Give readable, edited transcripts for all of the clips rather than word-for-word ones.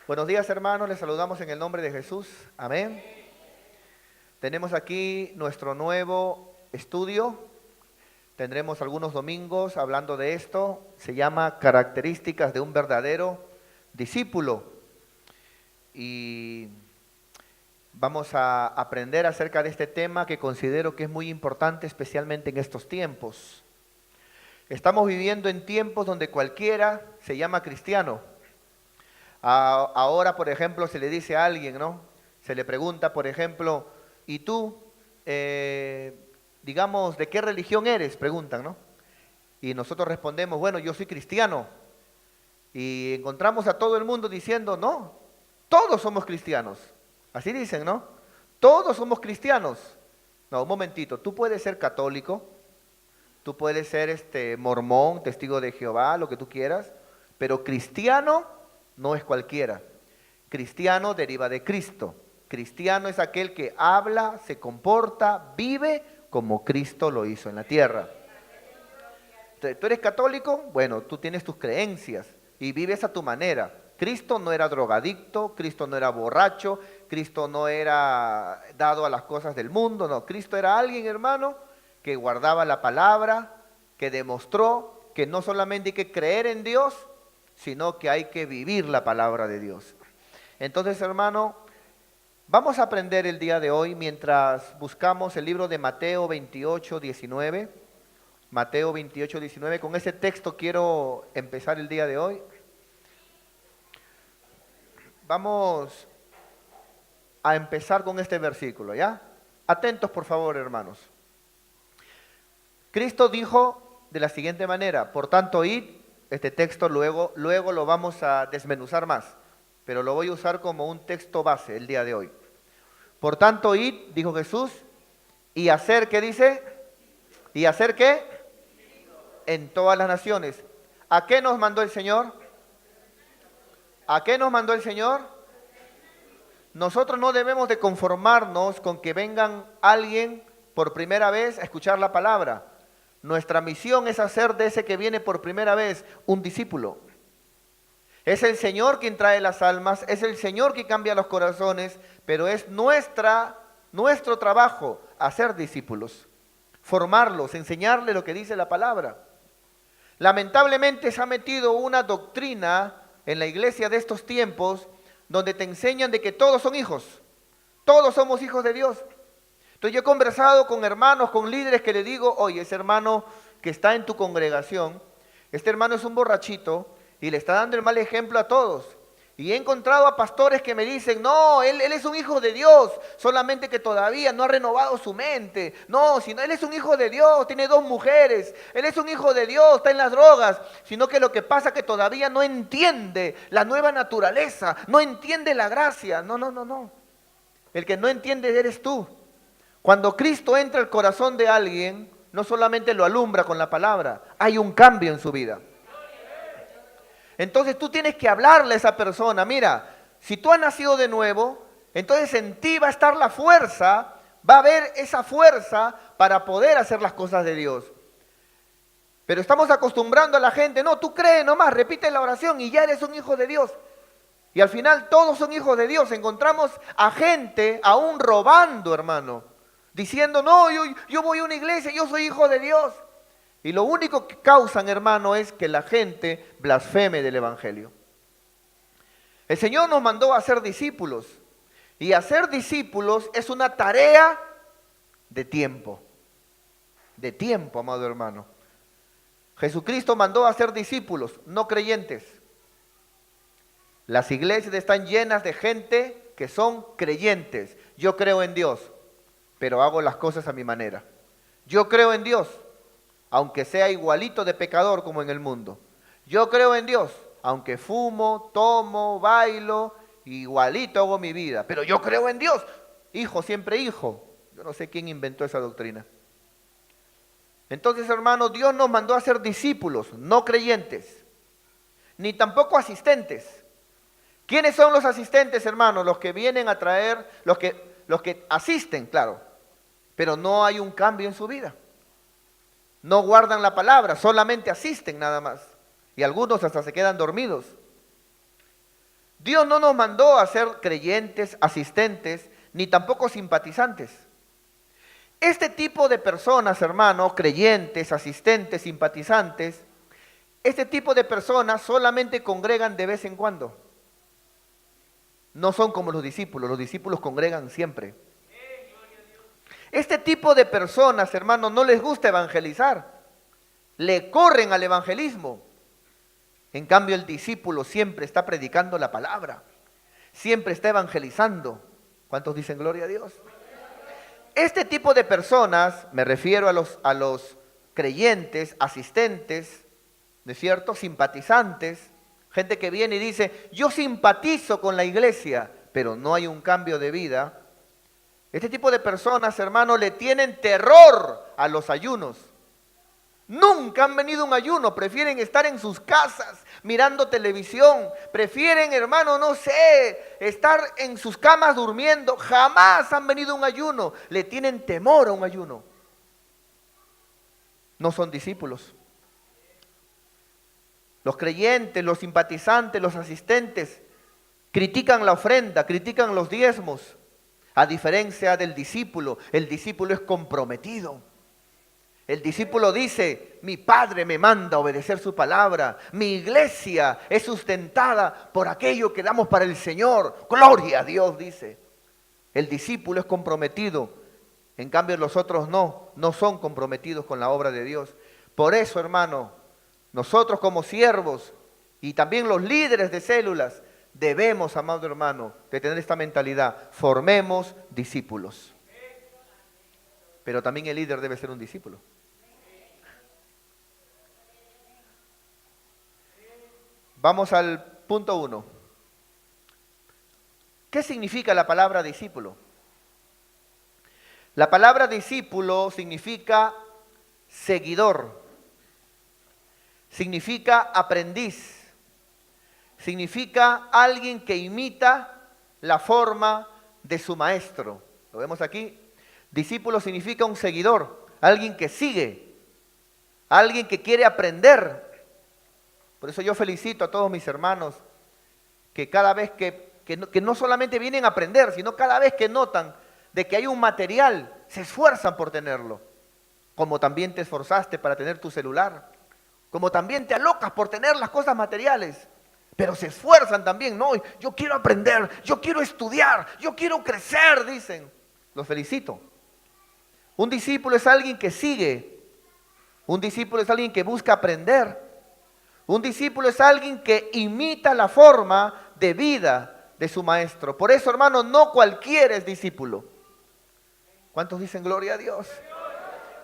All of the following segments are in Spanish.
Buenos días, hermanos, les saludamos en el nombre de Jesús. Amén. Tenemos aquí nuestro nuevo estudio. Tendremos algunos domingos hablando de esto. Se llama Características de un verdadero discípulo. Y vamos a aprender acerca de este tema que considero que es muy importante, especialmente en estos tiempos. Estamos viviendo en tiempos donde cualquiera se llama cristiano. Ahora, por ejemplo, se le dice a alguien, ¿no? Se le pregunta, por ejemplo, ¿y tú, digamos, de qué religión eres? Preguntan, ¿no? Y nosotros respondemos, bueno, yo soy cristiano. Y encontramos a todo el mundo diciendo, no, todos somos cristianos. Así dicen, ¿no? Todos somos cristianos. No, un momentito, tú puedes ser católico, tú puedes ser mormón, testigo de Jehová, lo que tú quieras, pero cristiano no es cualquiera. Cristiano deriva de Cristo. Cristiano es aquel que habla, se comporta, vive como Cristo lo hizo en la tierra. ¿Tú eres católico? Bueno, tú tienes tus creencias y vives a tu manera. Cristo no era drogadicto, Cristo no era borracho, Cristo no era dado a las cosas del mundo, no. Cristo era alguien, hermano, que guardaba la palabra, que demostró que no solamente hay que creer en Dios, sino que hay que vivir la palabra de Dios. Entonces, hermano, vamos a aprender el día de hoy mientras buscamos el libro de Mateo 28, 19. Mateo 28, 19. Con ese texto quiero empezar el día de hoy. Vamos a empezar con este versículo, ¿ya? Atentos, por favor, hermanos. Cristo dijo de la siguiente manera, por tanto, id. Este texto luego lo vamos a desmenuzar más, pero lo voy a usar como un texto base el día de hoy. Por tanto, id, dijo Jesús, y hacer, ¿qué dice? ¿Y hacer qué? En todas las naciones. ¿A qué nos mandó el Señor? ¿A qué nos mandó el Señor? Nosotros no debemos de conformarnos con que vengan alguien por primera vez a escuchar la palabra. Nuestra misión es hacer de ese que viene por primera vez un discípulo. Es el Señor quien trae las almas, es el Señor quien cambia los corazones, pero es nuestro trabajo hacer discípulos, formarlos, enseñarles lo que dice la palabra. Lamentablemente se ha metido una doctrina en la iglesia de estos tiempos donde te enseñan de que todos son hijos, todos somos hijos de Dios. Entonces yo he conversado con hermanos, con líderes que le digo, oye, ese hermano que está en tu congregación, este hermano es un borrachito y le está dando el mal ejemplo a todos. Y he encontrado a pastores que me dicen, no, él es un hijo de Dios, solamente que todavía no ha renovado su mente. No, sino él es un hijo de Dios, tiene 2 mujeres, él es un hijo de Dios, está en las drogas. Sino que lo que pasa es que todavía no entiende la nueva naturaleza, no entiende la gracia. No. El que no entiende eres tú. Cuando Cristo entra al corazón de alguien, no solamente lo alumbra con la palabra, hay un cambio en su vida. Entonces tú tienes que hablarle a esa persona, mira, si tú has nacido de nuevo, entonces en ti va a estar la fuerza, va a haber esa fuerza para poder hacer las cosas de Dios. Pero estamos acostumbrando a la gente, no, tú crees nomás, repite la oración y ya eres un hijo de Dios. Y al final todos son hijos de Dios. Encontramos a gente aún robando, hermano. Diciendo, no, yo voy a una iglesia, yo soy hijo de Dios. Y lo único que causan, hermano, es que la gente blasfeme del Evangelio. El Señor nos mandó a hacer discípulos. Y hacer discípulos es una tarea de tiempo. De tiempo, amado hermano. Jesucristo mandó a hacer discípulos, no creyentes. Las iglesias están llenas de gente que son creyentes. Yo creo en Dios, pero hago las cosas a mi manera. Yo creo en Dios, aunque sea igualito de pecador como en el mundo. Yo creo en Dios, aunque fumo, tomo, bailo, igualito hago mi vida. Pero yo creo en Dios, hijo, siempre hijo. Yo no sé quién inventó esa doctrina. Entonces, hermanos, Dios nos mandó a ser discípulos, no creyentes, ni tampoco asistentes. ¿Quiénes son los asistentes, hermanos? Los que vienen a traer, los que asisten, claro, pero no hay un cambio en su vida. No guardan la palabra, solamente asisten nada más. Y algunos hasta se quedan dormidos. Dios no nos mandó a ser creyentes, asistentes, ni tampoco simpatizantes. Este tipo de personas, hermanos, creyentes, asistentes, simpatizantes, este tipo de personas solamente congregan de vez en cuando. No son como los discípulos congregan siempre. Este tipo de personas, hermanos, no les gusta evangelizar, le corren al evangelismo. En cambio, el discípulo siempre está predicando la palabra, siempre está evangelizando. ¿Cuántos dicen gloria a Dios? Este tipo de personas, me refiero a los creyentes, asistentes, ¿no es cierto? Simpatizantes, gente que viene y dice, yo simpatizo con la iglesia, pero no hay un cambio de vida. Este tipo de personas, hermano, le tienen terror a los ayunos. Nunca han venido a un ayuno, prefieren estar en sus casas mirando televisión, prefieren, hermano, no sé, estar en sus camas durmiendo. Jamás han venido a un ayuno, le tienen temor a un ayuno. No son discípulos. Los creyentes, los simpatizantes, los asistentes critican la ofrenda, critican los diezmos. A diferencia del discípulo, el discípulo es comprometido. El discípulo dice, mi Padre me manda a obedecer su palabra, mi iglesia es sustentada por aquello que damos para el Señor. Gloria a Dios, dice. El discípulo es comprometido, en cambio los otros no son comprometidos con la obra de Dios. Por eso, hermano, nosotros como siervos y también los líderes de células, debemos, amado hermano, de tener esta mentalidad, formemos discípulos. Pero también el líder debe ser un discípulo. Vamos al punto 1. ¿Qué significa la palabra discípulo? La palabra discípulo significa seguidor, significa aprendiz, significa alguien que imita la forma de su maestro. ¿Lo vemos aquí? Discípulo significa un seguidor, alguien que sigue, alguien que quiere aprender. Por eso yo felicito a todos mis hermanos que cada vez que no solamente vienen a aprender, sino cada vez que notan de que hay un material, se esfuerzan por tenerlo. Como también te esforzaste para tener tu celular, como también te alocas por tener las cosas materiales, pero se esfuerzan también. No, yo quiero aprender, yo quiero estudiar, yo quiero crecer, dicen. Los felicito. Un discípulo es alguien que sigue, un discípulo es alguien que busca aprender. Un discípulo es alguien que imita la forma de vida de su maestro. Por eso, hermano, no cualquiera es discípulo. ¿Cuántos dicen gloria a Dios?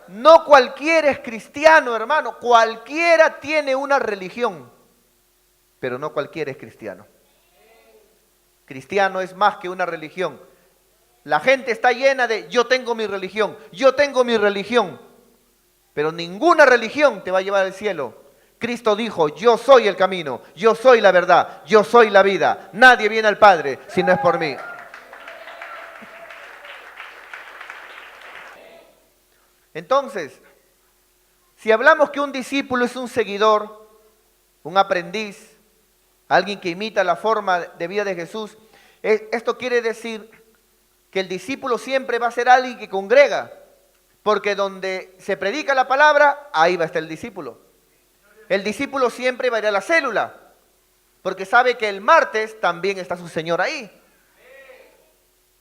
No cualquiera es cristiano, hermano. Cualquiera tiene una religión, pero no cualquiera es cristiano. Cristiano es más que una religión. La gente está llena de yo tengo mi religión, pero ninguna religión te va a llevar al cielo. Cristo dijo, yo soy el camino, yo soy la verdad, yo soy la vida. Nadie viene al Padre si no es por mí. Entonces, si hablamos que un discípulo es un seguidor, un aprendiz, alguien que imita la forma de vida de Jesús, esto quiere decir que el discípulo siempre va a ser alguien que congrega, porque donde se predica la palabra, ahí va a estar el discípulo. El discípulo siempre va a ir a la célula, porque sabe que el martes también está su Señor ahí.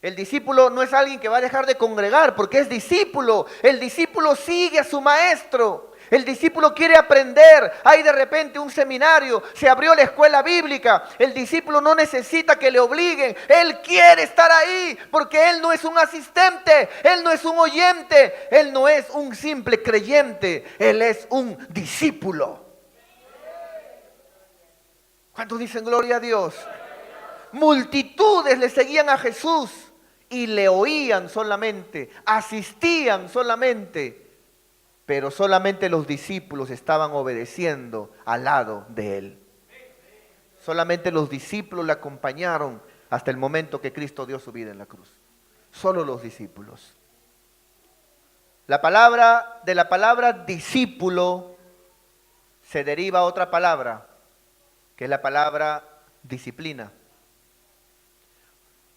El discípulo no es alguien que va a dejar de congregar, porque es discípulo. El discípulo sigue a su maestro. El discípulo quiere aprender. Hay de repente un seminario, se abrió la escuela bíblica. El discípulo no necesita que le obliguen. Él quiere estar ahí, porque él no es un asistente, él no es un oyente, él no es un simple creyente, él es un discípulo. ¿Cuántos dicen gloria a Dios? Multitudes le seguían a Jesús y le oían solamente, asistían solamente, pero solamente los discípulos estaban obedeciendo al lado de él. Solamente los discípulos le acompañaron hasta el momento que Cristo dio su vida en la cruz. Solo los discípulos. De la palabra discípulo se deriva otra palabra, que es la palabra disciplina.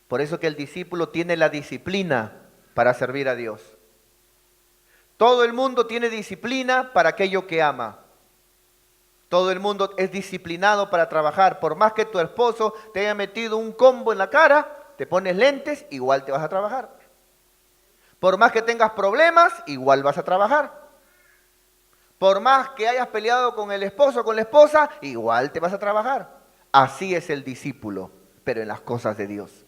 Por eso que el discípulo tiene la disciplina para servir a Dios. Todo el mundo tiene disciplina para aquello que ama. Todo el mundo es disciplinado para trabajar. Por más que tu esposo te haya metido un combo en la cara, te pones lentes, igual te vas a trabajar. Por más que tengas problemas, igual vas a trabajar. Por más que hayas peleado con el esposo o con la esposa, igual te vas a trabajar. Así es el discípulo, pero en las cosas de Dios.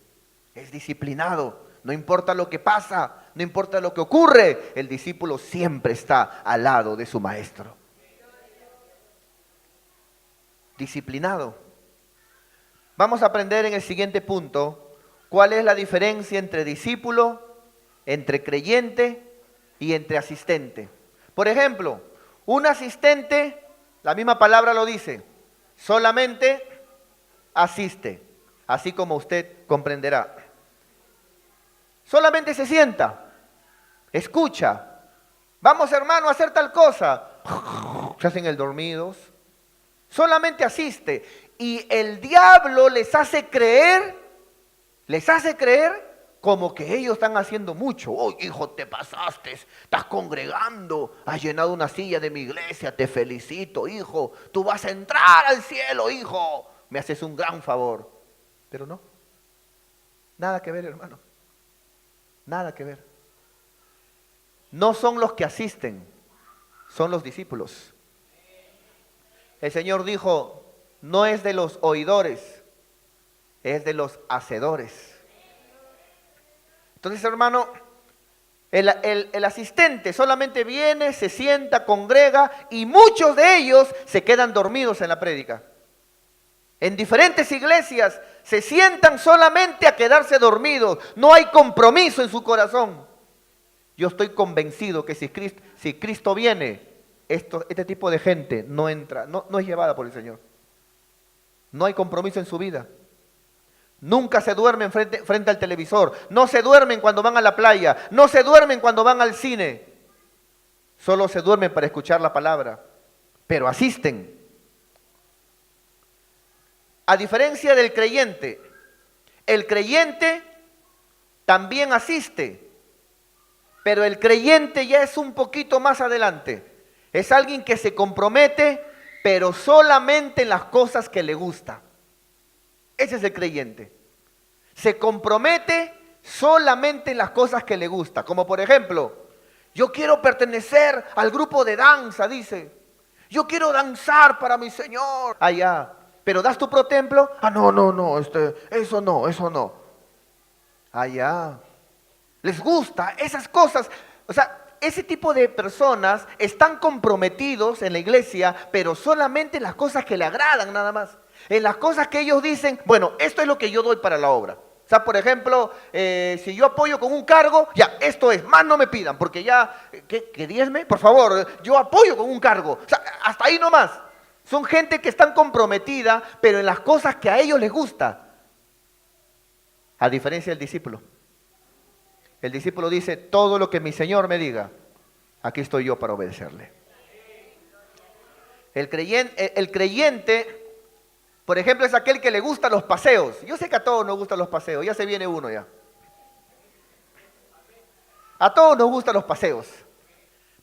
Es disciplinado, no importa lo que pasa, no importa lo que ocurre, el discípulo siempre está al lado de su maestro. Disciplinado. Vamos a aprender en el siguiente punto cuál es la diferencia entre discípulo, entre creyente y entre asistente. Por ejemplo, un asistente, la misma palabra lo dice, solamente asiste, así como usted comprenderá. Solamente se sienta, escucha. Vamos, hermano, a hacer tal cosa. Se hacen el dormidos. Solamente asiste. Y el diablo les hace creer como que ellos están haciendo mucho. Oh, hijo, te pasaste, estás congregando, has llenado una silla de mi iglesia, te felicito, hijo. Tú vas a entrar al cielo, hijo. Me haces un gran favor. Pero no, nada que ver, hermano. Nada que ver. No son los que asisten, son los discípulos. El Señor dijo, no es de los oidores, es de los hacedores. Entonces, hermano, el asistente solamente viene, se sienta, congrega y muchos de ellos se quedan dormidos en la prédica. En diferentes iglesias se sientan solamente a quedarse dormidos. No hay compromiso en su corazón. Yo estoy convencido que si Cristo viene, este tipo de gente no entra, no es llevada por el Señor. No hay compromiso en su vida. Nunca se duermen frente al televisor. No se duermen cuando van a la playa. No se duermen cuando van al cine. Solo se duermen para escuchar la palabra. Pero asisten. A diferencia del creyente, el creyente también asiste, pero el creyente ya es un poquito más adelante. Es alguien que se compromete, pero solamente en las cosas que le gusta. Ese es el creyente. Se compromete solamente en las cosas que le gusta. Como por ejemplo, yo quiero pertenecer al grupo de danza, dice. Yo quiero danzar para mi Señor. Allá. Pero das tu protemplo, no, eso no. Allá. Les gusta esas cosas. O sea, ese tipo de personas están comprometidos en la iglesia, pero solamente en las cosas que le agradan nada más. En las cosas que ellos dicen, bueno, esto es lo que yo doy para la obra. O sea, por ejemplo, si yo apoyo con un cargo, ya, esto es, más no me pidan, porque ya, ¿qué diezme? Por favor, yo apoyo con un cargo. O sea, hasta ahí nomás. Son gente que están comprometida, pero en las cosas que a ellos les gusta. A diferencia del discípulo. El discípulo dice, todo lo que mi Señor me diga, aquí estoy yo para obedecerle. El creyente, por ejemplo, es aquel que le gustan los paseos. Yo sé que a todos nos gustan los paseos, ya se viene uno ya. A todos nos gustan los paseos.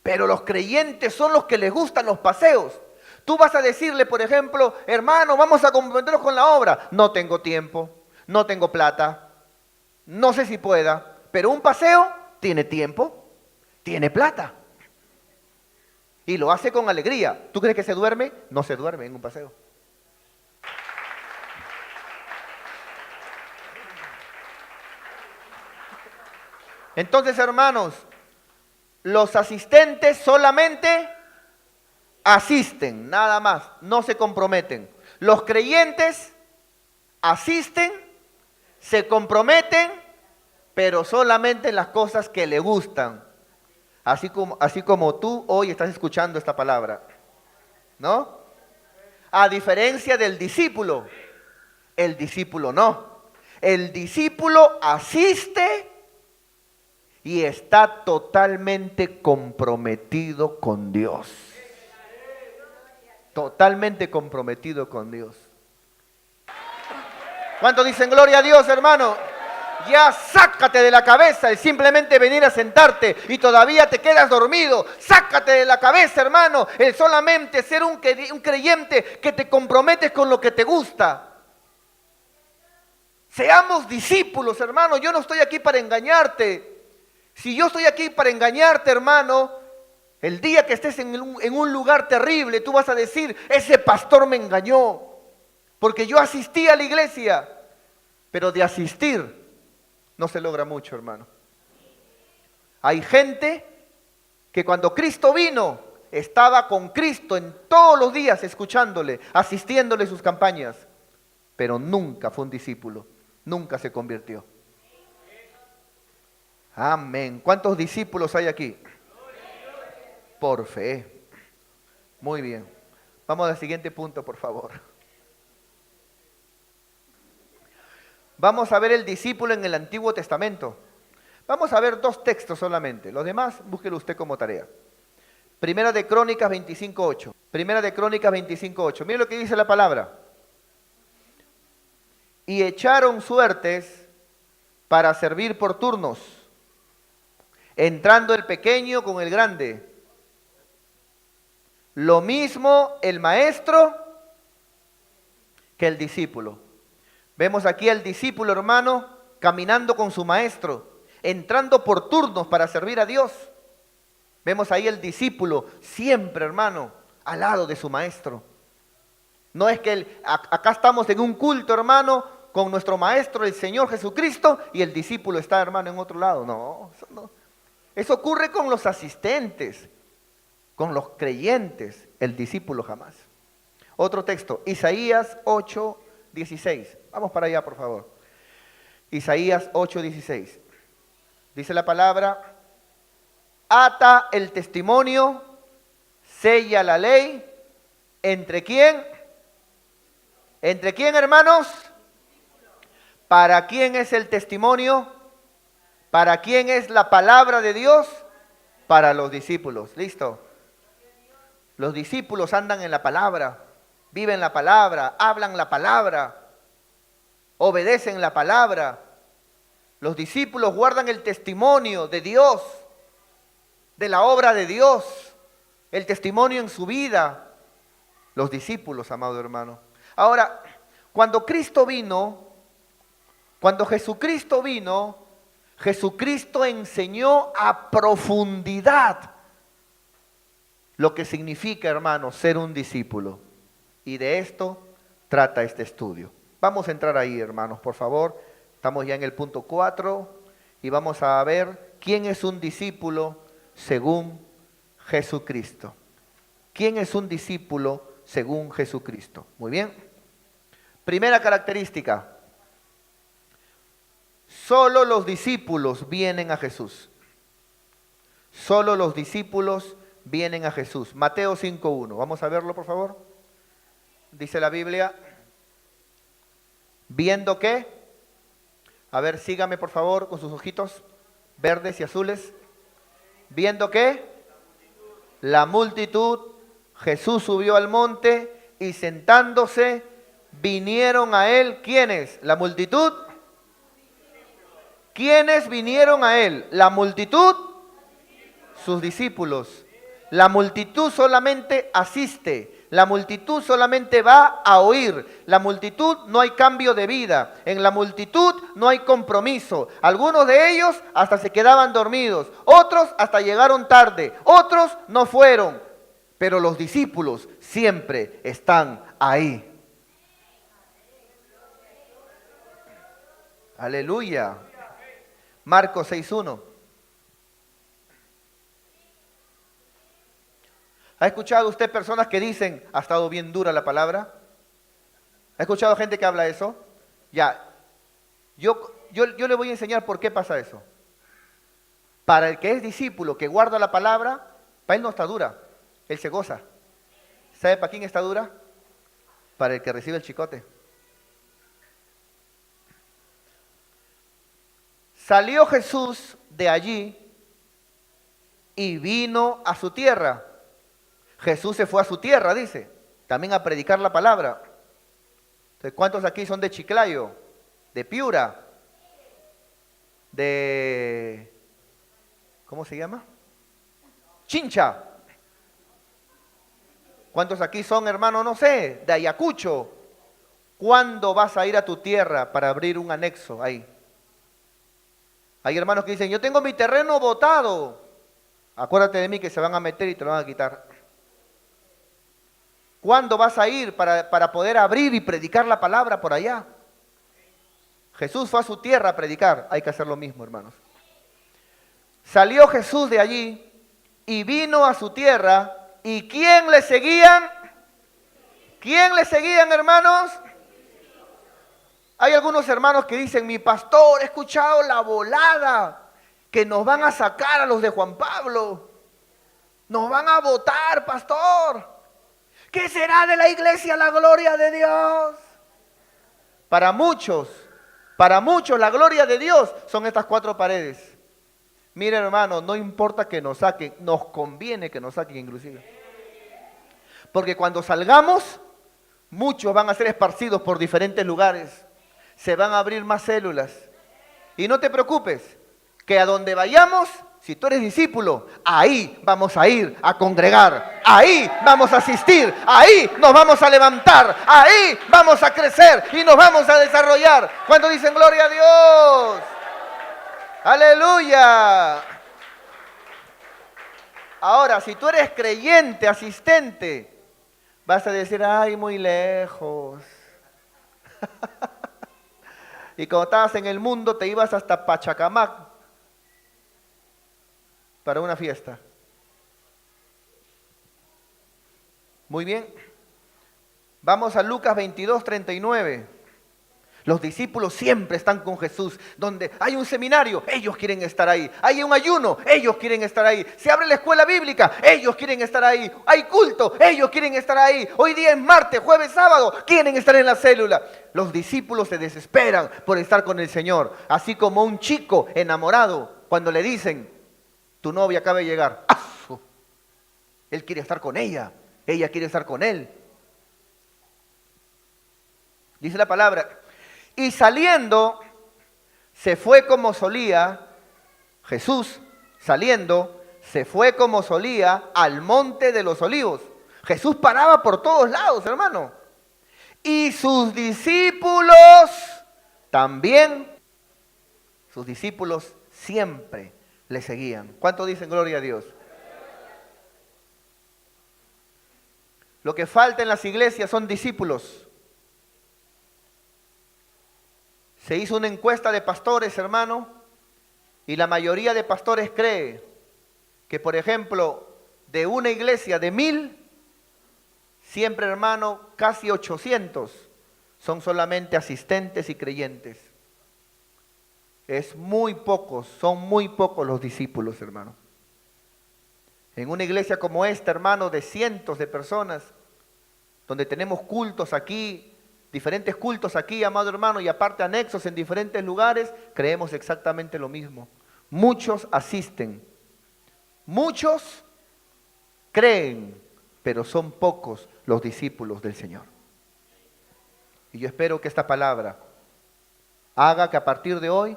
Pero los creyentes son los que les gustan los paseos. Tú vas a decirle, por ejemplo, hermano, vamos a comprometernos con la obra. No tengo tiempo, no tengo plata, no sé si pueda. Pero un paseo tiene tiempo, tiene plata. Y lo hace con alegría. ¿Tú crees que se duerme? No se duerme en un paseo. Entonces, hermanos, los asistentes solamente asisten, nada más, no se comprometen. Los creyentes asisten, se comprometen, pero solamente en las cosas que le gustan. Así como tú hoy estás escuchando esta palabra, ¿no? A diferencia del discípulo, el discípulo no. El discípulo asiste y está totalmente comprometido con Dios. Totalmente comprometido con Dios. ¿Cuántos dicen gloria a Dios, hermano? Ya sácate de la cabeza el simplemente venir a sentarte y todavía te quedas dormido. Sácate de la cabeza, hermano, el solamente ser un creyente que te comprometes con lo que te gusta. Seamos discípulos, hermano. Yo no estoy aquí para engañarte. Si yo estoy aquí para engañarte, hermano, el día que estés en un lugar terrible, tú vas a decir, ese pastor me engañó. Porque yo asistí a la iglesia, pero de asistir no se logra mucho, hermano. Hay gente que cuando Cristo vino, estaba con Cristo en todos los días escuchándole, asistiéndole sus campañas, pero nunca fue un discípulo, nunca se convirtió. Amén. ¿Cuántos discípulos hay aquí? Por fe. Muy bien. Vamos al siguiente punto, por favor. Vamos a ver el discípulo en el Antiguo Testamento. Vamos a ver 2 textos solamente. Los demás, búsquelo usted como tarea. Primera de Crónicas 25:8. Primera de Crónicas 25:8. Mire lo que dice la palabra. Y echaron suertes para servir por turnos, entrando el pequeño con el grande. Lo mismo el maestro que el discípulo. Vemos aquí al discípulo, hermano, caminando con su maestro, entrando por turnos para servir a Dios. Vemos ahí el discípulo siempre, hermano, al lado de su maestro. No es que acá estamos en un culto, hermano, con nuestro maestro, el Señor Jesucristo, y el discípulo está, hermano, en otro lado. No, eso no. Eso ocurre con los asistentes, con los creyentes, el discípulo jamás. Otro texto, Isaías 8:16. Vamos para allá, por favor. Isaías 8:16. Dice la palabra, ata el testimonio, sella la ley. ¿Entre quién? ¿Entre quién, hermanos? ¿Para quién es el testimonio? ¿Para quién es la palabra de Dios? Para los discípulos. ¿Listo? Los discípulos andan en la palabra, viven la palabra, hablan la palabra, obedecen la palabra. Los discípulos guardan el testimonio de Dios, de la obra de Dios, el testimonio en su vida. Los discípulos, amado hermano. Ahora, cuando Cristo vino, cuando Jesucristo vino, Jesucristo enseñó a profundidad lo que significa, hermano, ser un discípulo. Y de esto trata este estudio. Vamos a entrar ahí, hermanos, por favor. Estamos ya en el punto 4 y vamos a ver quién es un discípulo según Jesucristo. ¿Quién es un discípulo según Jesucristo? Muy bien. Primera característica. Solo los discípulos vienen a Jesús. Solo los discípulos vienen a Jesús. Mateo 5:1. Vamos a verlo, por favor. Dice la Biblia. ¿Viendo qué? A ver, sígame, por favor, con sus ojitos verdes y azules. ¿Viendo qué? La multitud. Jesús subió al monte y sentándose vinieron a él. ¿Quiénes? ¿La multitud? ¿Quiénes vinieron a él? ¿La multitud? Sus discípulos. La multitud solamente asiste. La multitud solamente va a oír. La multitud no hay cambio de vida. En la multitud no hay compromiso. Algunos de ellos hasta se quedaban dormidos. Otros hasta llegaron tarde. Otros no fueron. Pero los discípulos siempre están ahí. Aleluya. Marcos 6:1. ¿Ha escuchado usted personas que dicen, ha estado bien dura la palabra? ¿Ha escuchado gente que habla eso? Ya, yo le voy a enseñar por qué pasa eso. Para el que es discípulo, que guarda la palabra, para él no está dura, él se goza. ¿Sabe para quién está dura? Para el que recibe el chicote. Salió Jesús de allí y vino a su tierra. Jesús se fue a su tierra, dice, también a predicar la palabra. Entonces, ¿cuántos aquí son de Chiclayo? ¿De Piura? de, ¿cómo se llama? Chincha. ¿Cuántos aquí son, hermano? No sé, de Ayacucho. ¿Cuándo vas a ir a tu tierra para abrir un anexo ahí? Hay hermanos que dicen, yo tengo mi terreno botado. Acuérdate de mí que se van a meter y te lo van a quitar. ¿Cuándo vas a ir para poder abrir y predicar la palabra por allá? Jesús fue a su tierra a predicar. Hay que hacer lo mismo, hermanos. Salió Jesús de allí y vino a su tierra. ¿Y quién le seguían? ¿Quién le seguían, hermanos? Hay algunos hermanos que dicen, mi pastor, he escuchado la volada, que nos van a sacar a los de Juan Pablo. Nos van a votar, pastor. ¿Qué será de la iglesia la gloria de Dios? Para muchos la gloria de Dios son estas 4 paredes. Mira, hermano, no importa que nos saquen, nos conviene que nos saquen inclusive. Porque cuando salgamos, muchos van a ser esparcidos por diferentes lugares. Se van a abrir más células. Y no te preocupes, que a donde vayamos, si tú eres discípulo, ahí vamos a ir a congregar, ahí vamos a asistir, ahí nos vamos a levantar, ahí vamos a crecer y nos vamos a desarrollar. ¿Cuántos dicen gloria a Dios? ¡Aleluya! Ahora, si tú eres creyente, asistente, vas a decir, ay, muy lejos. Y cuando estabas en el mundo te ibas hasta Pachacamac para una fiesta. Muy bien. Vamos a Lucas 22:39. Los discípulos siempre están con Jesús. Donde hay un seminario, ellos quieren estar ahí. Hay un ayuno, ellos quieren estar ahí. Se abre la escuela bíblica, ellos quieren estar ahí. Hay culto, ellos quieren estar ahí. Hoy día es martes, jueves, sábado, quieren estar en la célula. Los discípulos se desesperan por estar con el Señor. Así como un chico enamorado, cuando le dicen, tu novia acaba de llegar. ¡Ah! Él quiere estar con ella quiere estar con él. Dice la palabra, y saliendo, se fue como solía, Jesús saliendo, se fue como solía al monte de los olivos. Jesús paraba por todos lados, hermano. Y sus discípulos también, sus discípulos siempre le seguían. ¿Cuánto dicen gloria a Dios? Lo que falta en las iglesias son discípulos. Se hizo una encuesta de pastores, hermano, y la mayoría de pastores cree que, por ejemplo, de una iglesia de 1000, siempre, hermano, casi 800 son solamente asistentes y creyentes. Son muy pocos los discípulos, hermano. En una iglesia como esta, hermano, de cientos de personas, donde tenemos cultos aquí, diferentes cultos aquí, amado hermano, y aparte anexos en diferentes lugares, creemos exactamente lo mismo. Muchos asisten, muchos creen, pero son pocos los discípulos del Señor. Y yo espero que esta palabra haga que a partir de hoy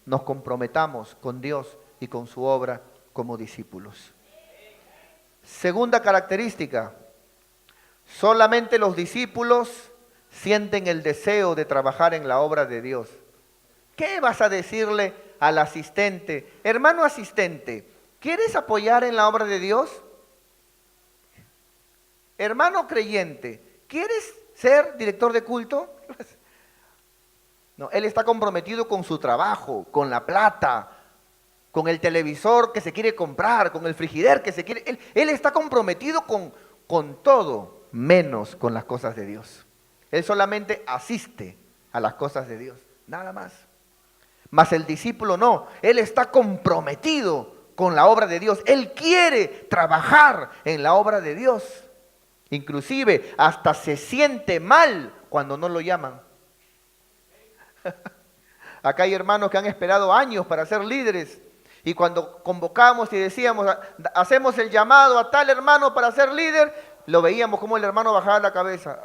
nos comprometamos con Dios y con su obra como discípulos. Segunda característica, solamente los discípulos sienten el deseo de trabajar en la obra de Dios. ¿Qué vas a decirle al asistente? Hermano asistente, ¿quieres apoyar en la obra de Dios? Hermano creyente, ¿quieres ser director de culto? No, él está comprometido con su trabajo, con la plata, con el televisor que se quiere comprar, con el frigider que se quiere... Él está comprometido con todo, menos con las cosas de Dios. Él solamente asiste a las cosas de Dios, nada más. Mas el discípulo no, él está comprometido con la obra de Dios. Él quiere trabajar en la obra de Dios. Inclusive hasta se siente mal cuando no lo llaman. Acá hay hermanos que han esperado años para ser líderes. Y cuando convocamos y decíamos, hacemos el llamado a tal hermano para ser líder, lo veíamos como el hermano bajaba la cabeza.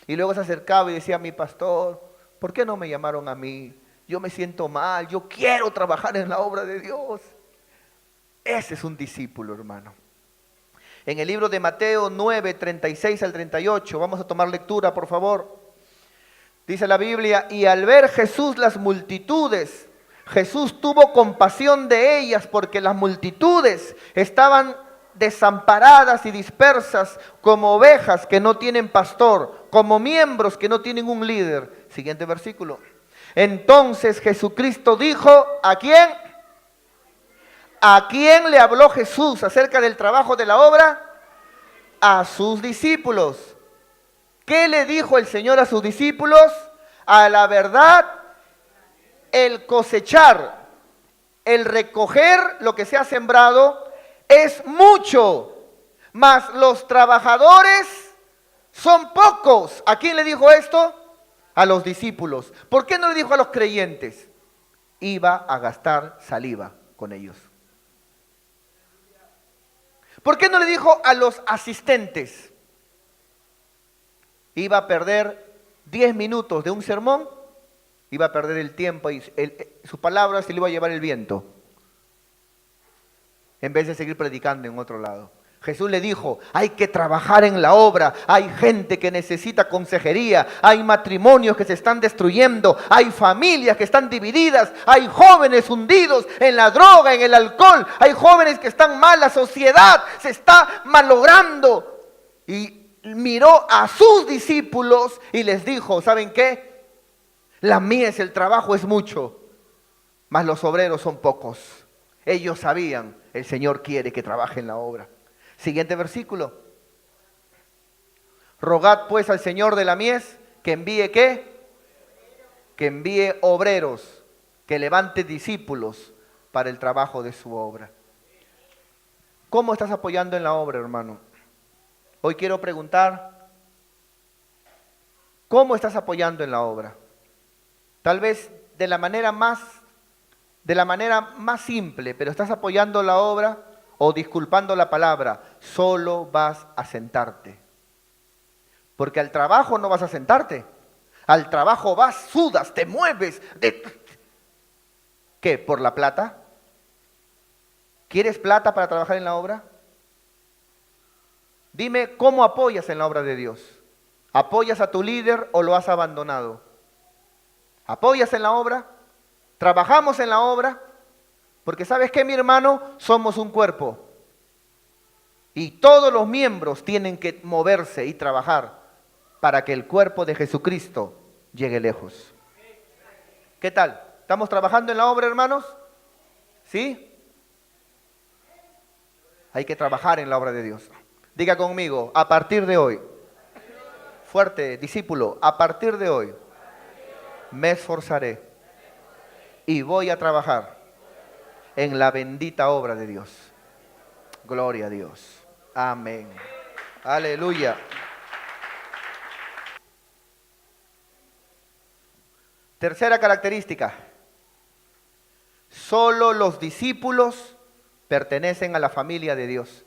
Y luego se acercaba y decía, mi pastor, ¿por qué no me llamaron a mí? yo me siento mal, yo quiero trabajar en la obra de Dios. Ese es un discípulo, hermano. En el libro de Mateo 9, 36 al 38, vamos a tomar lectura, por favor. Dice la Biblia, y al ver Jesús las multitudes, Jesús tuvo compasión de ellas porque las multitudes estaban desamparadas y dispersas como ovejas que no tienen pastor, como miembros que no tienen un líder. Siguiente versículo. Entonces Jesucristo dijo, ¿a quién? ¿A quién le habló Jesús acerca del trabajo de la obra? A sus discípulos. ¿Qué le dijo el Señor a sus discípulos? A la verdad, el cosechar, el recoger lo que se ha sembrado es mucho, mas los trabajadores son pocos. ¿A quién le dijo esto? A los discípulos. ¿Por qué no le dijo a los creyentes? Iba a gastar saliva con ellos. ¿Por qué no le dijo a los asistentes? Iba a perder 10 minutos de un sermón, iba a perder el tiempo y sus palabras se le iba a llevar el viento, en vez de seguir predicando en otro lado. Jesús le dijo, hay que trabajar en la obra, hay gente que necesita consejería, hay matrimonios que se están destruyendo, hay familias que están divididas, hay jóvenes hundidos en la droga, en el alcohol, hay jóvenes que están mal, la sociedad se está malogrando. Y miró a sus discípulos y les dijo, ¿saben qué? La mies, el trabajo es mucho, mas los obreros son pocos. Ellos sabían, el Señor quiere que trabaje en la obra. Siguiente versículo. Rogad pues al Señor de la mies que envíe ¿qué? Que envíe obreros, que levante discípulos para el trabajo de su obra. ¿Cómo estás apoyando en la obra, hermano? Hoy quiero preguntar, ¿cómo estás apoyando en la obra? Tal vez de la manera más simple, pero estás apoyando la obra. O disculpando la palabra, solo vas a sentarte. Porque al trabajo no vas a sentarte. Al trabajo vas, sudas, te mueves. ¿Qué? ¿Por la plata? ¿Quieres plata para trabajar en la obra? Dime, ¿cómo apoyas en la obra de Dios? ¿Apoyas a tu líder o lo has abandonado? ¿Apoyas en la obra? ¿Trabajamos en la obra? Porque ¿sabes qué, mi hermano? Somos un cuerpo. Y todos los miembros tienen que moverse y trabajar para que el cuerpo de Jesucristo llegue lejos. ¿Qué tal? ¿Estamos trabajando en la obra, hermanos? ¿Sí? Hay que trabajar en la obra de Dios. Diga conmigo, a partir de hoy, fuerte, discípulo, a partir de hoy, me esforzaré y voy a trabajar en la bendita obra de Dios. Gloria a Dios. Amén. Aleluya. Tercera característica. Solo los discípulos pertenecen a la familia de Dios.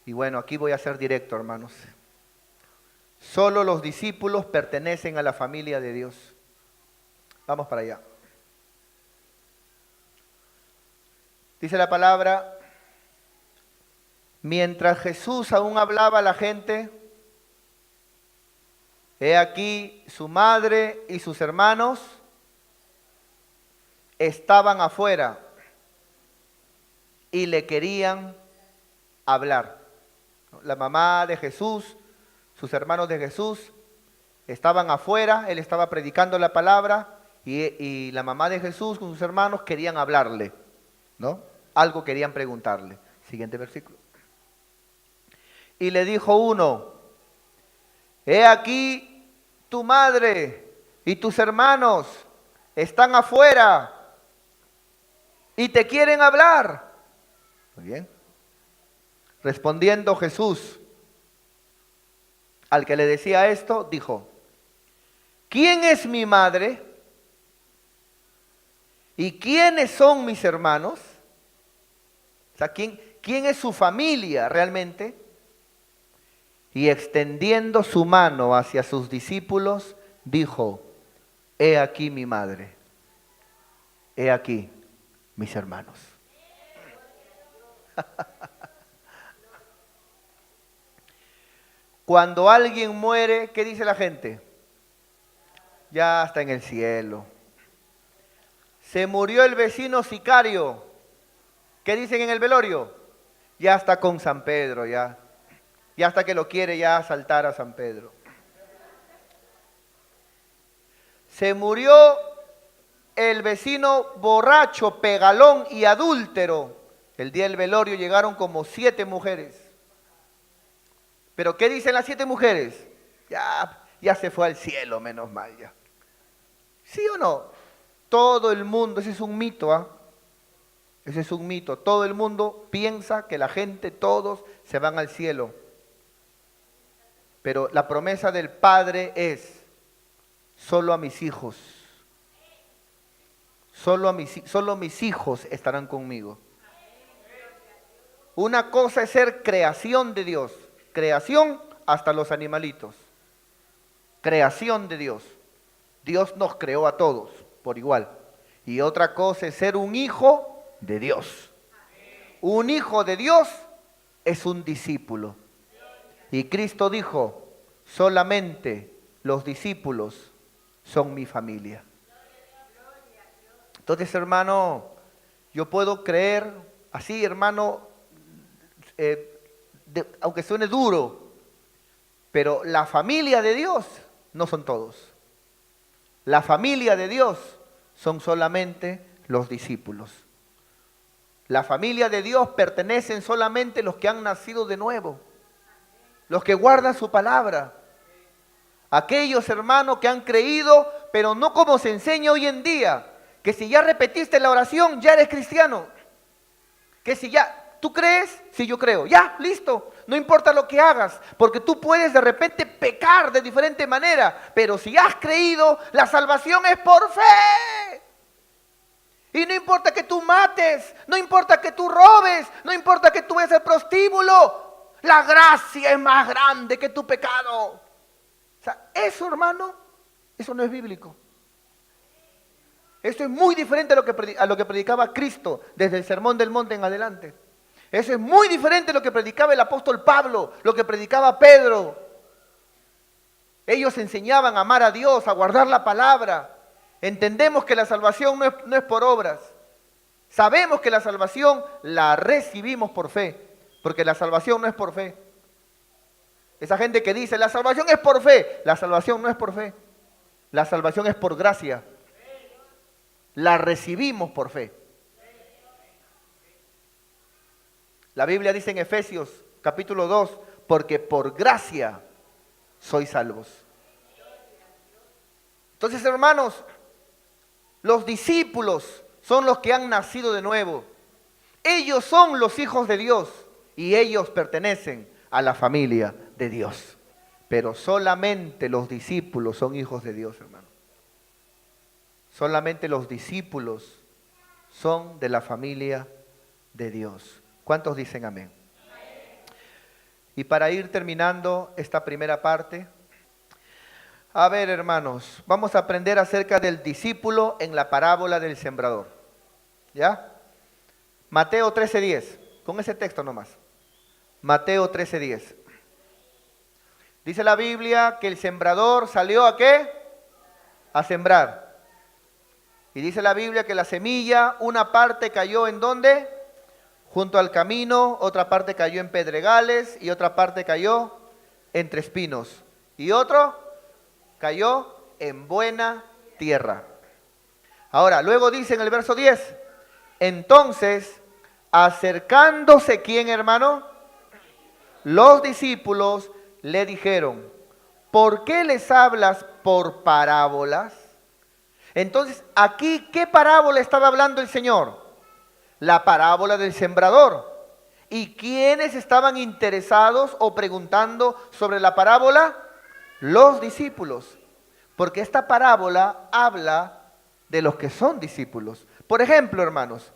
Y bueno, aquí voy a ser directo, hermanos. Solo los discípulos pertenecen a la familia de Dios. Vamos para allá. Dice la palabra, mientras Jesús aún hablaba a la gente, he aquí su madre y sus hermanos estaban afuera y le querían hablar. La mamá de Jesús, sus hermanos de Jesús estaban afuera, él estaba predicando la palabra y la mamá de Jesús con sus hermanos querían hablarle, ¿no? Algo querían preguntarle. Siguiente versículo. Y le dijo uno, he aquí tu madre y tus hermanos están afuera y te quieren hablar. Muy bien. Respondiendo Jesús, al que le decía esto, dijo, ¿quién es mi madre? ¿Y quiénes son mis hermanos? O sea, ¿quién es su familia realmente? Y extendiendo su mano hacia sus discípulos, dijo, he aquí mi madre. he aquí mis hermanos. Cuando alguien muere, ¿qué dice la gente? Ya está en el cielo. Se murió el vecino sicario. ¿Qué dicen en el velorio? Ya está con San Pedro, ya. Ya hasta que lo quiere ya asaltar a San Pedro. Se murió el vecino borracho, pegalón y adúltero. El día del velorio llegaron como 7 mujeres. ¿Pero qué dicen las 7 mujeres? Ya se fue al cielo, menos mal ya. ¿Sí o no? Todo el mundo, ese es un mito, ¿ah? Ese es un mito. Todo el mundo piensa que la gente, todos se van al cielo. Pero la promesa del Padre es, solo a mis hijos, solo mis hijos estarán conmigo. Una cosa es ser creación de Dios, creación hasta los animalitos, creación de Dios. Dios nos creó a todos por igual. Y otra cosa es ser un hijo de Dios. Un hijo de Dios es un discípulo. Y Cristo dijo, solamente los discípulos son mi familia. Entonces, hermano, yo puedo creer así, hermano, aunque suene duro, pero la familia de Dios no son todos. La familia de Dios son solamente los discípulos. La familia de Dios pertenecen solamente los que han nacido de nuevo, los que guardan su palabra. Aquellos hermanos que han creído, pero no como se enseña hoy en día, que si ya repetiste la oración, ya eres cristiano. Que si ya, ¿tú crees? Sí, yo creo. Ya, listo. No importa lo que hagas, porque tú puedes de repente pecar de diferente manera, pero si has creído, la salvación es por fe. Y no importa que tú mates, no importa que tú robes, no importa que tú vayas al prostíbulo, la gracia es más grande que tu pecado. O sea, eso, hermano, eso no es bíblico. Esto es muy diferente a lo que predicaba Cristo desde el Sermón del Monte en adelante. Eso es muy diferente a lo que predicaba el apóstol Pablo, lo que predicaba Pedro. Ellos enseñaban a amar a Dios, a guardar la palabra. Entendemos que la salvación no es por obras. Sabemos que la salvación la recibimos por fe, porque la salvación no es por fe. Esa gente que dice, la salvación es por fe, la salvación no es por fe. La salvación es por gracia. La recibimos por fe. La Biblia dice en Efesios capítulo 2, porque por gracia sois salvos. Entonces, hermanos, los discípulos son los que han nacido de nuevo. Ellos son los hijos de Dios y ellos pertenecen a la familia de Dios. Pero solamente los discípulos son hijos de Dios, hermano. Solamente los discípulos son de la familia de Dios. ¿Cuántos dicen amén? Y para ir terminando esta primera parte, a ver, hermanos, vamos a aprender acerca del discípulo en la parábola del sembrador. ¿Ya? Mateo 13:10, con ese texto nomás. Mateo 13:10. Dice la Biblia que el sembrador salió ¿a qué? A sembrar. Y dice la Biblia que la semilla, una parte cayó ¿en dónde? Junto al camino, otra parte cayó en pedregales y otra parte cayó entre espinos. Y otro cayó en buena tierra. Ahora, luego dice en el verso 10, entonces, acercándose, ¿quién, hermano? Los discípulos le dijeron, ¿por qué les hablas por parábolas? Entonces, aquí, ¿qué parábola estaba hablando el Señor? La parábola del sembrador. ¿Y quiénes estaban interesados o preguntando sobre la parábola? Los discípulos. Porque esta parábola habla de los que son discípulos. Por ejemplo, hermanos,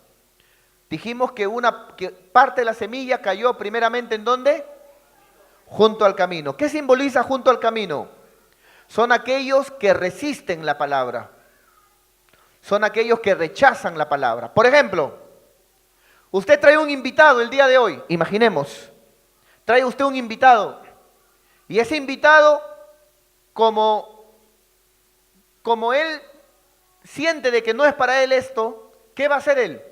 dijimos que parte de la semilla cayó primeramente ¿en dónde? Junto al camino. ¿Qué simboliza junto al camino? Son aquellos que resisten la palabra. son aquellos que rechazan la palabra. Por ejemplo, usted trae un invitado el día de hoy, imaginemos, trae usted un invitado y ese invitado, como él siente de que no es para él esto, ¿qué va a hacer él?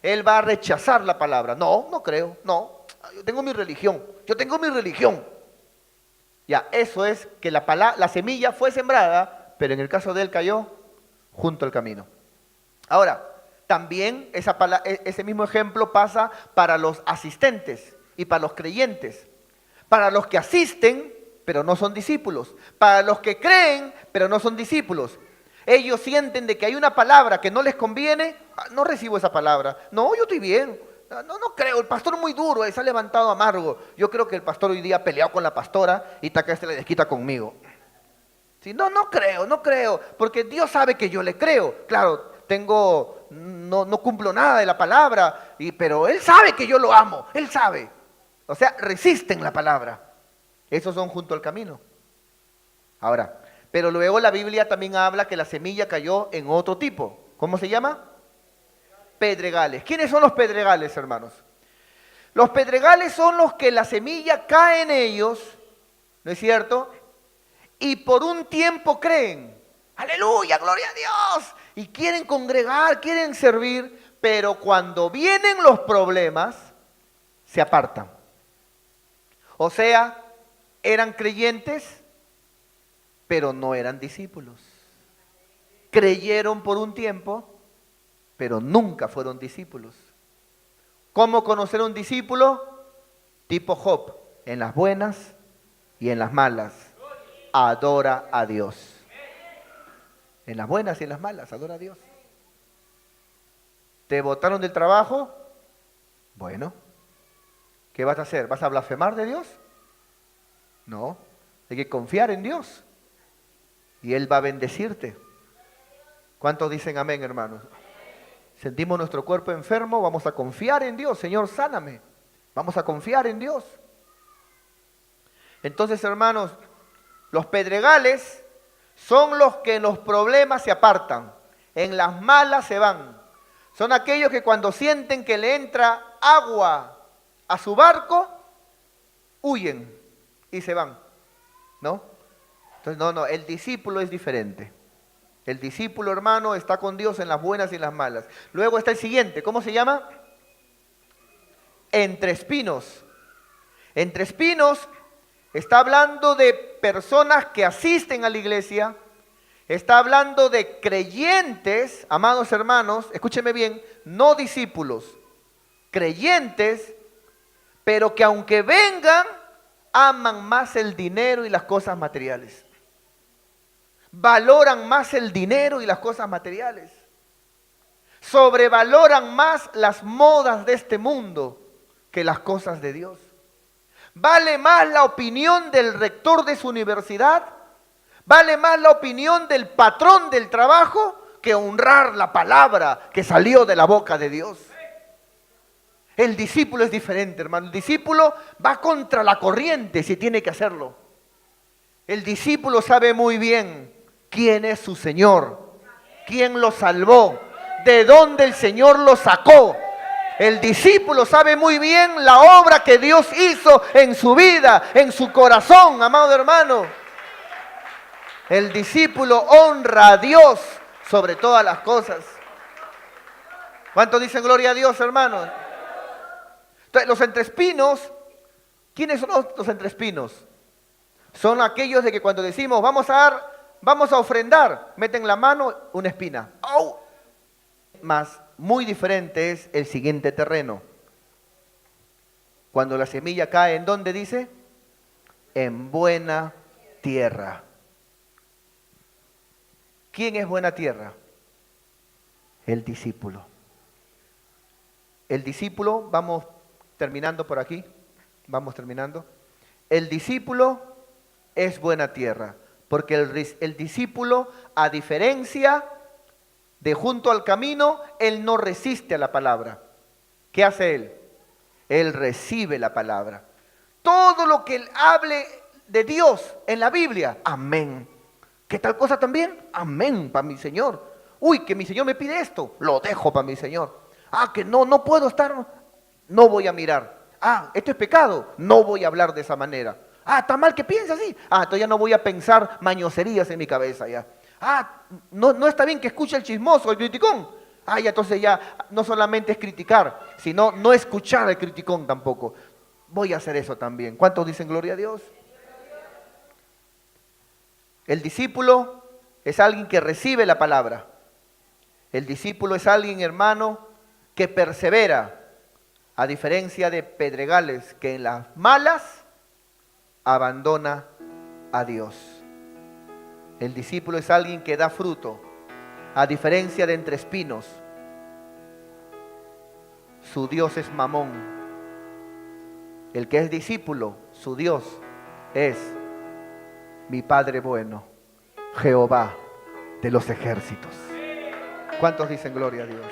Él va a rechazar la palabra. No, no creo, no, yo tengo mi religión. Ya, eso es que la semilla fue sembrada, pero en el caso de él cayó junto al camino. Ahora, también ese mismo ejemplo pasa para los asistentes y para los creyentes. Para los que asisten, pero no son discípulos. Para los que creen, pero no son discípulos. Ellos sienten de que hay una palabra que no les conviene. No recibo esa palabra. No, yo estoy bien. No creo, el pastor muy duro, se ha levantado amargo. Yo creo que el pastor hoy día ha peleado con la pastora y está que se le desquita conmigo. Sí, no creo, porque Dios sabe que yo le creo. Claro, no cumplo nada de la palabra, pero Él sabe que yo lo amo, Él sabe. O sea, resisten la palabra. Esos son junto al camino. Ahora, pero luego la Biblia también habla que la semilla cayó en otro tipo. ¿Cómo se llama? Pedregales. ¿Quiénes son los pedregales, hermanos? Los pedregales son los que la semilla cae en ellos, ¿no es cierto? Y por un tiempo creen, aleluya, gloria a Dios, y quieren congregar, quieren servir, pero cuando vienen los problemas, se apartan. O sea, eran creyentes, pero no eran discípulos. Creyeron por un tiempo, pero nunca fueron discípulos. ¿Cómo conocer un discípulo? Tipo Job, en las buenas y en las malas, adora a Dios. En las buenas y en las malas, adora a Dios. ¿Te botaron del trabajo? Bueno, ¿qué vas a hacer? ¿Vas a blasfemar de Dios? No, hay que confiar en Dios y Él va a bendecirte. ¿Cuántos dicen amén, hermanos? Sentimos nuestro cuerpo enfermo, vamos a confiar en Dios. Señor, sáname. Vamos a confiar en Dios. Entonces, hermanos, los pedregales son los que en los problemas se apartan, en las malas se van. Son aquellos que cuando sienten que le entra agua a su barco, huyen y se van, ¿no? Entonces, no, el discípulo es diferente. El discípulo, hermano, está con Dios en las buenas y en las malas. Luego está el siguiente, ¿cómo se llama? Entre espinos. Entre espinos está hablando de personas que asisten a la iglesia, está hablando de creyentes, amados hermanos, escúcheme bien, no discípulos, creyentes, pero que aunque vengan, aman más el dinero y las cosas materiales. Valoran más el dinero y las cosas materiales. Sobrevaloran más las modas de este mundo que las cosas de Dios. Vale más la opinión del rector de su universidad, vale más la opinión del patrón del trabajo que honrar la palabra que salió de la boca de Dios. El discípulo es diferente, hermano. El discípulo va contra la corriente si tiene que hacerlo. El discípulo sabe muy bien quién es su Señor, quién lo salvó, de dónde el Señor lo sacó. El discípulo sabe muy bien la obra que Dios hizo en su vida, en su corazón, amado hermano. El discípulo honra a Dios sobre todas las cosas. ¿Cuántos dicen gloria a Dios, hermanos? Entonces, los entrespinos, ¿quiénes son los entrespinos? Son aquellos de que cuando decimos vamos a ofrendar, meten la mano, una espina. ¡Au! Más muy diferente es el siguiente terreno. Cuando la semilla cae, ¿en dónde dice? En buena tierra. ¿Quién es buena tierra? El discípulo. El discípulo, vamos terminando por aquí, vamos terminando. El discípulo es buena tierra, porque el discípulo, a diferencia de junto al camino, él no resiste a la palabra. ¿Qué hace él? Él recibe la palabra. Todo lo que él hable de Dios en la Biblia, amén. ¿Qué tal cosa también? Amén, para mi Señor. Uy, que mi Señor me pide esto, lo dejo para mi Señor. Ah, que no puedo estar, no voy a mirar. Ah, esto es pecado, no voy a hablar de esa manera. Ah, está mal que piense así. Ah, entonces ya no voy a pensar mañoserías en mi cabeza ya. Ah, no está bien que escuche el chismoso, el criticón. Ah, ya entonces ya no solamente es criticar, sino no escuchar al criticón tampoco. Voy a hacer eso también. ¿Cuántos dicen gloria a Dios? El discípulo es alguien que recibe la palabra. El discípulo es alguien, hermano, que persevera, a diferencia de Pedregales, que en las malas abandona a Dios. El discípulo es alguien que da fruto, a diferencia de entre espinos. Su Dios es Mamón. El que es discípulo, su Dios es mi Padre bueno, Jehová de los ejércitos. ¿Cuántos dicen gloria a Dios?